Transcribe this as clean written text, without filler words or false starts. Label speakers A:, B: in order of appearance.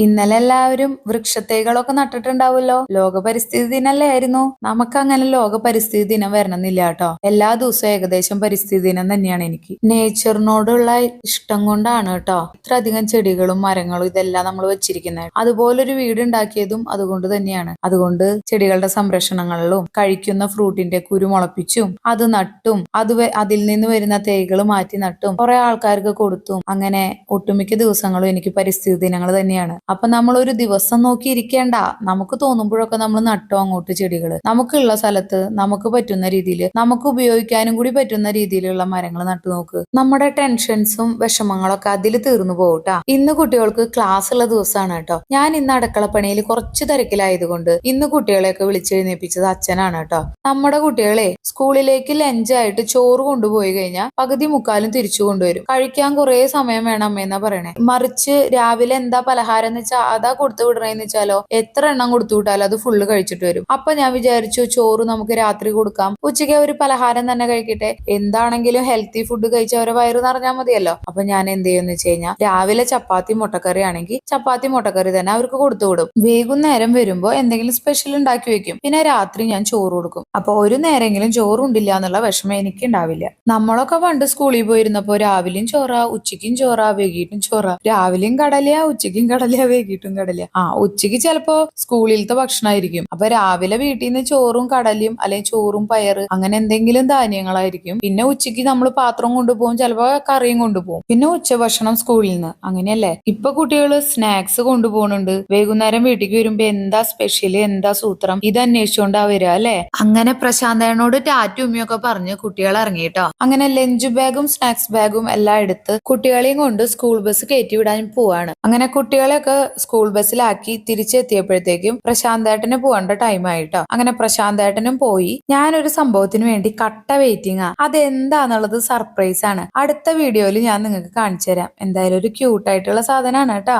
A: ഇന്നലെ എല്ലാവരും വൃക്ഷത്തൈകളൊക്കെ നട്ടിട്ടുണ്ടാവുമല്ലോ. ലോക പരിസ്ഥിതി ദിനല്ലേ ആയിരുന്നു. നമുക്ക് അങ്ങനെ ലോക പരിസ്ഥിതി ദിനം വരണമെന്നില്ല കേട്ടോ. എല്ലാ ദിവസവും ഏകദേശം പരിസ്ഥിതി ദിനം തന്നെയാണ് എനിക്ക്. നേച്ചറിനോടുള്ള ഇഷ്ടം കൊണ്ടാണ് കേട്ടോ ഇത്ര അധികം ചെടികളും മരങ്ങളും ഇതെല്ലാം നമ്മൾ വെച്ചിരിക്കുന്നത്. അതുപോലൊരു വീട് ഉണ്ടാക്കിയതും അതുകൊണ്ട് തന്നെയാണ്. അതുകൊണ്ട് ചെടികളുടെ സംരക്ഷണങ്ങളിലും കഴിക്കുന്ന ഫ്രൂട്ടിന്റെ കുരു മുളപ്പിച്ചും അത് നട്ടും അതിൽ നിന്ന് വരുന്ന തൈകൾ മാറ്റി നട്ടും കുറെ ആൾക്കാർക്ക് കൊടുത്തും അങ്ങനെ ഒട്ടുമിക്ക ദിവസങ്ങളും എനിക്ക് പരിസ്ഥിതി ദിനങ്ങൾ തന്നെയാണ്. അപ്പൊ നമ്മൾ ഒരു ദിവസം നോക്കി ഇരിക്കേണ്ട. നമുക്ക് തോന്നുമ്പോഴൊക്കെ നമ്മൾ നട്ടോ അങ്ങോട്ട് ചെടികള്. നമുക്കുള്ള സ്ഥലത്ത് നമുക്ക് പറ്റുന്ന രീതിയിൽ നമുക്ക് ഉപയോഗിക്കാനും കൂടി പറ്റുന്ന രീതിയിലുള്ള മരങ്ങൾ നട്ടു നോക്ക്. നമ്മുടെ ടെൻഷൻസും വിഷമങ്ങളൊക്കെ അതിൽ തീർന്നു പോകട്ടാ. ഇന്ന് കുട്ടികൾക്ക് ക്ലാസ് ഉള്ള ദിവസമാണ് കേട്ടോ. ഞാൻ ഇന്ന് അടുക്കളപ്പണിയിൽ കുറച്ച് തിരക്കിലായതുകൊണ്ട് ഇന്ന് കുട്ടികളെയൊക്കെ വിളിച്ചെഴുന്നേപ്പിച്ചത് അച്ഛനാണ് കേട്ടോ. നമ്മുടെ കുട്ടികളെ സ്കൂളിലേക്ക് ലഞ്ചായിട്ട് ചോറ് കൊണ്ടുപോയി കഴിഞ്ഞാൽ പകുതി മുക്കാലും തിരിച്ചു കൊണ്ടുവരും. കഴിക്കാൻ കുറെ സമയം വേണം അമ്മയെന്നാ പറയണേ. മറിച്ച് രാവിലെ എന്താ പലഹാരം എന്ന് വെച്ചാൽ അതാ കൊടുത്തു വിടണേന്ന് വെച്ചാലോ എത്ര എണ്ണം കൊടുത്തു വിട്ടാലും അത് ഫുള്ള് കഴിച്ചിട്ട് വരും. അപ്പൊ ഞാൻ വിചാരിച്ചു ചോറ് നമുക്ക് രാത്രി കൊടുക്കാം, ഉച്ചയ്ക്ക് ഒരു പലഹാരം തന്നെ കഴിക്കട്ടെ, എന്താണെങ്കിലും ഹെൽത്തി ഫുഡ് കഴിച്ച് അവരെ വയറ് നിറഞ്ഞാൽ മതിയല്ലോ. അപ്പൊ ഞാൻ എന്ത് ചെയ്യുമെന്ന് വെച്ച് കഴിഞ്ഞാൽ രാവിലെ ചപ്പാത്തി മുട്ടക്കറി ആണെങ്കിൽ ചപ്പാത്തി മുട്ടക്കറി തന്നെ അവർക്ക് കൊടുത്തു വിടും. വൈകുന്നേരം വരുമ്പോ എന്തെങ്കിലും സ്പെഷ്യൽ ഉണ്ടാക്കി വെക്കും. പിന്നെ രാത്രി ഞാൻ ചോറ് കൊടുക്കും. അപ്പൊ ഒരു നേരെങ്കിലും ചോറുണ്ടില്ല എന്നുള്ള വിഷമം എനിക്ക് ഉണ്ടാവില്ല. നമ്മളൊക്കെ പണ്ട് സ്കൂളിൽ പോയിരുന്നപ്പോ രാവിലെയും ചോറാ, ഉച്ചയ്ക്കും ചോറാ, വൈകിട്ടും ചോറാ. രാവിലെയും കടലയാ, ഉച്ചയ്ക്കും കടലയാ, വൈകിട്ടും കടലയാ. ഉച്ചയ്ക്ക് ചിലപ്പോ സ്കൂളിലത്തെ ഭക്ഷണമായിരിക്കും. അപ്പൊ രാവിലെ വീട്ടിൽ നിന്ന് ചോറും കടലയും അല്ലെങ്കിൽ ചോറും പയറ് അങ്ങനെ എന്തെങ്കിലും ധാന്യങ്ങളായിരിക്കും. പിന്നെ ഉച്ചയ്ക്ക് നമ്മൾ പാത്രം കൊണ്ടുപോകും, ചിലപ്പോ കറിയും കൊണ്ടുപോകും. പിന്നെ ഉച്ചഭക്ഷണം സ്കൂളിൽ നിന്ന്. അങ്ങനെയല്ലേ. ഇപ്പൊ കുട്ടികള് സ്നാക്സ് കൊണ്ടുപോകുന്നുണ്ട്. വൈകുന്നേരം വീട്ടിലേക്ക് വരുമ്പോ എന്താ സ്പെഷ്യല്, എന്താ സൂത്രം, ഇത് അന്വേഷിച്ചുകൊണ്ടാ വരിക അല്ലെ. അങ്ങനെ പ്രശാന്തനോട് ടാറ്റു ഉമ്മയൊക്കെ പറഞ്ഞ് കുട്ടികൾ ഇറങ്ങിട്ടോ. അങ്ങനെ ലഞ്ച് ബാഗും സ്നാക്സ് ബാഗും എല്ലാം എടുത്ത് കുട്ടികളെയും കൊണ്ട് സ്കൂൾ ബസ് കയറ്റി വിടാൻ പോവാണ്. അങ്ങനെ കുട്ടികളെയൊക്കെ സ്കൂൾ ബസ്സിലാക്കി തിരിച്ചെത്തിയപ്പോഴത്തേക്കും പ്രശാന്തേട്ടന് പോകേണ്ട ടൈം ആയിട്ടോ. അങ്ങനെ പ്രശാന്തേട്ടനും പോയി. ഞാനൊരു സംഭവത്തിന് വേണ്ടി കട്ട വെയിറ്റിംഗാ. അതെന്താന്നുള്ളത് സർപ്രൈസ് ആണ്. അടുത്ത വീഡിയോയിൽ ഞാൻ നിങ്ങൾക്ക് കാണിച്ചു തരാം. എന്തായാലും ഒരു ക്യൂട്ടായിട്ടുള്ള സാധനമാണ് കേട്ടോ.